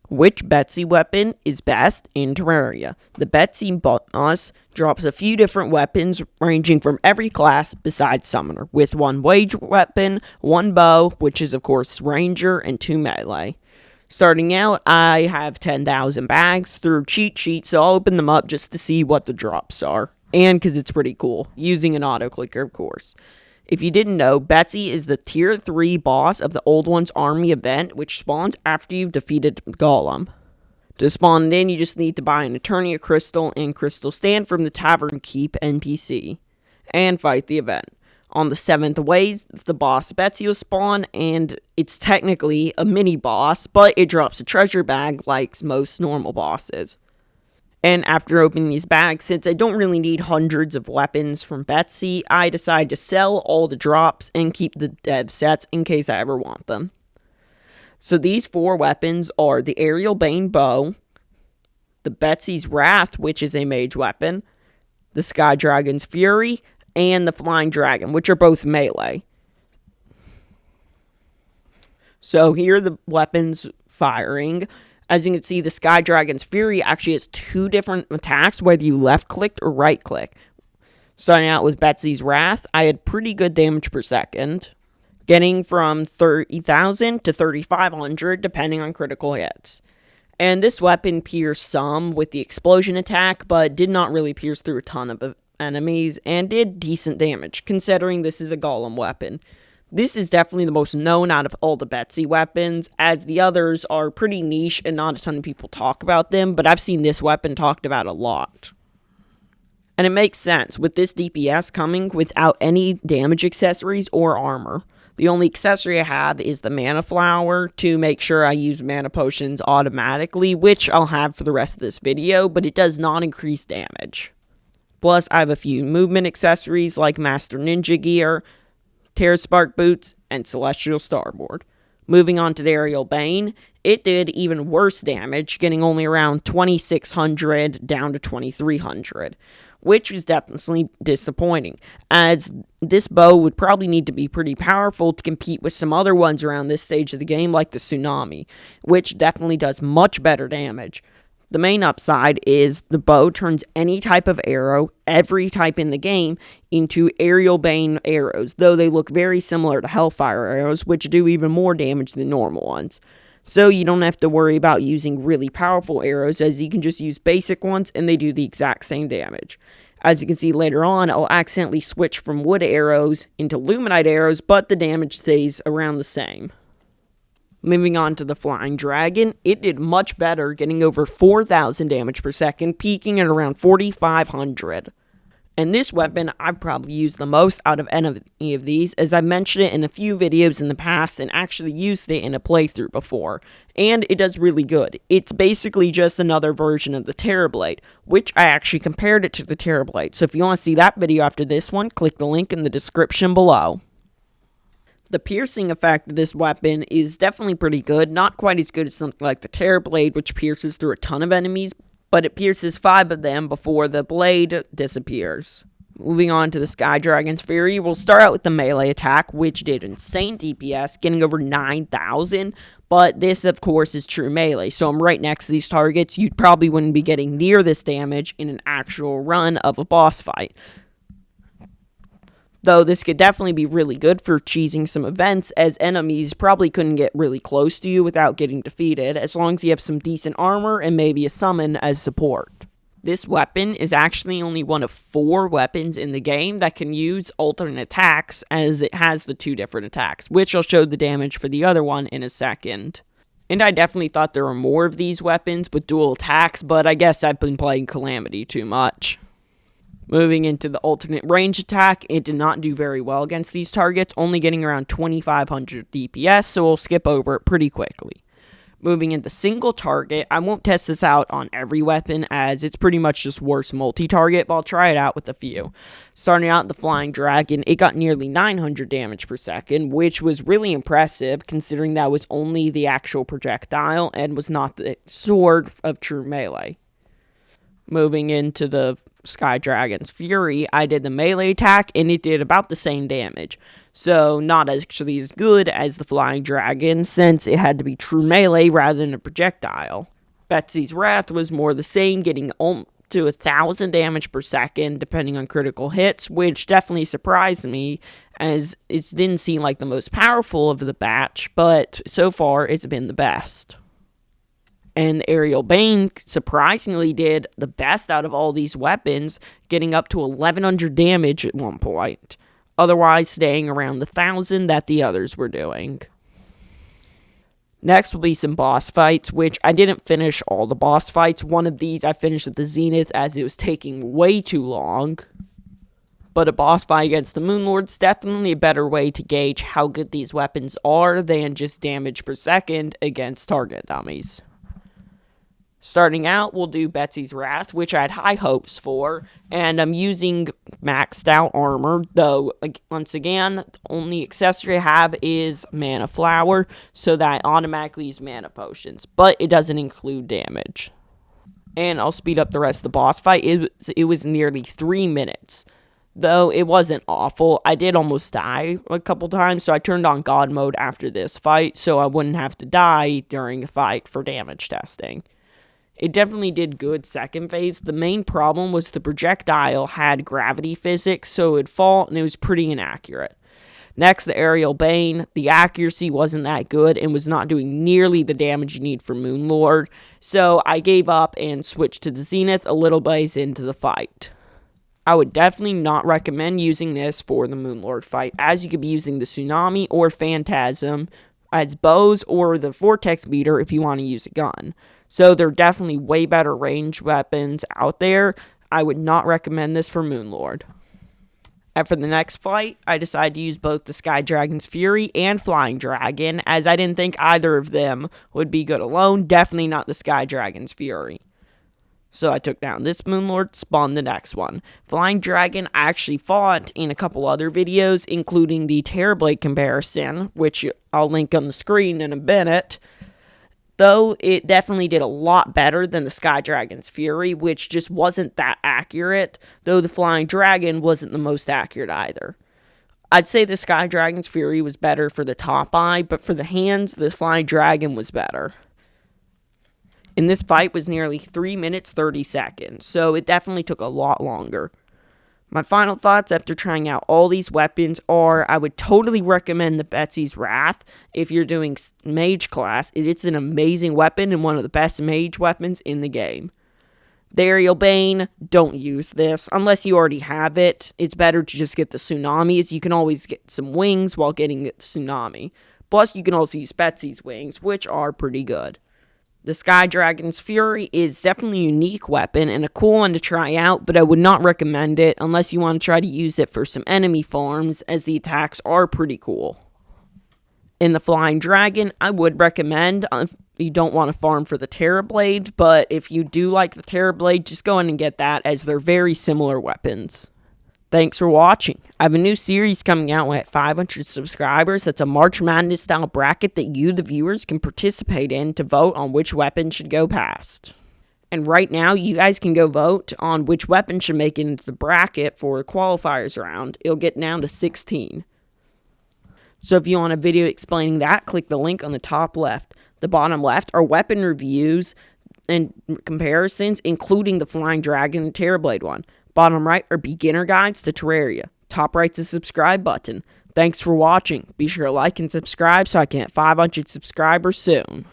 Which Betsy weapon is best in Terraria? The Betsy boss drops a few different weapons ranging from every class besides Summoner, with one wage weapon, one bow, which is of course Ranger, and 2 melee. Starting out, I have 10,000 bags through cheat sheet, so I'll open them up just to see what the drops are, and because it's pretty cool, using an auto clicker of course. If you didn't know, Betsy is the tier 3 boss of the Old One's Army event, which spawns after you've defeated Golem. To spawn it in, you just need to buy an Eternia Crystal and Crystal Stand from the Tavern Keep NPC, and fight the event. On the 7th wave, the boss Betsy will spawn, and it's technically a mini-boss, but it drops a treasure bag like most normal bosses. And after opening these bags, since I don't really need hundreds of weapons from Betsy, I decide to sell all the drops and keep the dev sets in case I ever want them. So these 4 weapons are the Aerial Bane Bow, the Betsy's Wrath, which is a mage weapon, the Sky Dragon's Fury, and the Flying Dragon, which are both melee. So here are the weapons firing. As you can see, the Sky Dragon's Fury actually has 2 different attacks, whether you left-click or right-click. Starting out with Betsy's Wrath, I had pretty good damage per second, getting from 30,000 to 3,500, depending on critical hits. And this weapon pierced some with the explosion attack, but did not really pierce through a ton of enemies, and did decent damage, considering this is a golem weapon. This is definitely the most known out of all the Betsy weapons, as the others are pretty niche and not a ton of people talk about them, but I've seen this weapon talked about a lot. And it makes sense, with this DPS coming without any damage accessories or armor. The only accessory I have is the mana flower to make sure I use mana potions automatically, which I'll have for the rest of this video, but it does not increase damage. Plus, I have a few movement accessories like Master Ninja Gear, Terra Spark Boots, and Celestial Starboard. Moving on to the Aerial Bane, it did even worse damage, getting only around 2,600 down to 2,300, which was definitely disappointing, as this bow would probably need to be pretty powerful to compete with some other ones around this stage of the game, like the Tsunami, which definitely does much better damage. The main upside is the bow turns any type of arrow, every type in the game, into Aerial Bane arrows, though they look very similar to Hellfire arrows, which do even more damage than normal ones. So you don't have to worry about using really powerful arrows, as you can just use basic ones and they do the exact same damage. As you can see later on, I'll accidentally switch from wood arrows into luminite arrows, but the damage stays around the same. Moving on to the Flying Dragon, it did much better, getting over 4,000 damage per second, peaking at around 4,500. And this weapon I've probably used the most out of any of these, as I mentioned it in a few videos in the past and actually used it in a playthrough before. And it does really good. It's basically just another version of the Terrorblade, which I actually compared it to the Terrorblade. So if you want to see that video after this one, click the link in the description below. The piercing effect of this weapon is definitely pretty good, not quite as good as something like the Terrorblade, which pierces through a ton of enemies, but it pierces 5 of them before the blade disappears. Moving on to the Sky Dragon's Fury, we'll start out with the melee attack, which did insane DPS, getting over 9,000, but this of course is true melee, so I'm right next to these targets. You probably wouldn't be getting near this damage in an actual run of a boss fight. Though this could definitely be really good for cheesing some events, as enemies probably couldn't get really close to you without getting defeated, as long as you have some decent armor and maybe a summon as support. This weapon is actually only one of 4 weapons in the game that can use alternate attacks, as it has the 2 different attacks, which I'll show the damage for the other one in a second. And I definitely thought there were more of these weapons with dual attacks, but I guess I've been playing Calamity too much. Moving into the alternate range attack, it did not do very well against these targets, only getting around 2,500 DPS, so we'll skip over it pretty quickly. Moving into single target, I won't test this out on every weapon, as it's pretty much just worse multi-target, but I'll try it out with a few. Starting out the Flying Dragon, it got nearly 900 damage per second, which was really impressive, considering that was only the actual projectile, and was not the sword of true melee. Moving into the Sky Dragon's Fury, I did the melee attack, and it did about the same damage. So, not actually as good as the Flying Dragon, since it had to be true melee rather than a projectile. Betsy's Wrath was more the same, getting to 1,000 damage per second, depending on critical hits, which definitely surprised me, as it didn't seem like the most powerful of the batch, but so far it's been the best. And the Aerial Bane surprisingly did the best out of all these weapons, getting up to 1,100 damage at one point, otherwise staying around the 1,000 that the others were doing. Next will be some boss fights, which I didn't finish all the boss fights. One of these I finished at the Zenith as it was taking way too long. But a boss fight against the Moonlord's definitely a better way to gauge how good these weapons are than just damage per second against target dummies. Starting out, we'll do Betsy's Wrath, which I had high hopes for, and I'm using maxed out armor, though, once again, the only accessory I have is Mana Flower, so that I automatically use Mana Potions, but it doesn't include damage. And I'll speed up the rest of the boss fight. It was nearly 3 minutes, though it wasn't awful. I did almost die a couple times, so I turned on God mode after this fight, so I wouldn't have to die during a fight for damage testing. It definitely did good second phase. The main problem was the projectile had gravity physics, so it would fall, and it was pretty inaccurate. Next, the Aerial Bane. The accuracy wasn't that good and was not doing nearly the damage you need for Moonlord, so I gave up and switched to the Zenith a little ways into the fight. I would definitely not recommend using this for the Moonlord fight, as you could be using the Tsunami or Phantasm as bows, or the Vortex Beater if you want to use a gun. So they're definitely way better range weapons out there. I would not recommend this for Moonlord. And for the next fight, I decided to use both the Sky Dragon's Fury and Flying Dragon, as I didn't think either of them would be good alone, definitely not the Sky Dragon's Fury. So I took down this Moonlord, spawned the next one. Flying Dragon I actually fought in a couple other videos, including the Terrablade comparison, which I'll link on the screen in a minute. Though it definitely did a lot better than the Sky Dragon's Fury, which just wasn't that accurate, though the Flying Dragon wasn't the most accurate either. I'd say the Sky Dragon's Fury was better for the top eye, but for the hands, the Flying Dragon was better. And this fight was nearly 3 minutes 30 seconds, so it definitely took a lot longer. My final thoughts after trying out all these weapons are, I would totally recommend the Betsy's Wrath if you're doing mage class. It's an amazing weapon and one of the best mage weapons in the game. The Aerial Bane, don't use this unless you already have it. It's better to just get the Tsunami, as you can always get some wings while getting the Tsunami. Plus, you can also use Betsy's wings, which are pretty good. The Sky Dragon's Fury is definitely a unique weapon and a cool one to try out, but I would not recommend it unless you want to try to use it for some enemy farms, as the attacks are pretty cool. In the Flying Dragon, I would recommend if you don't want to farm for the Terrablade, but if you do like the Terrablade, just go in and get that, as they're very similar weapons. Thanks for watching. I have a new series coming out at 500 subscribers. That's a March Madness style bracket that you, the viewers, can participate in to vote on which weapon should go past. And right now, you guys can go vote on which weapon should make it into the bracket for the qualifiers round. It'll get down to 16. So if you want a video explaining that, click the link on the top left. The bottom left are weapon reviews and comparisons, including the Flying Dragon and Terrablade one. Bottom right are beginner guides to Terraria. Top right's a subscribe button. Thanks for watching. Be sure to like and subscribe so I can hit 500 subscribers soon.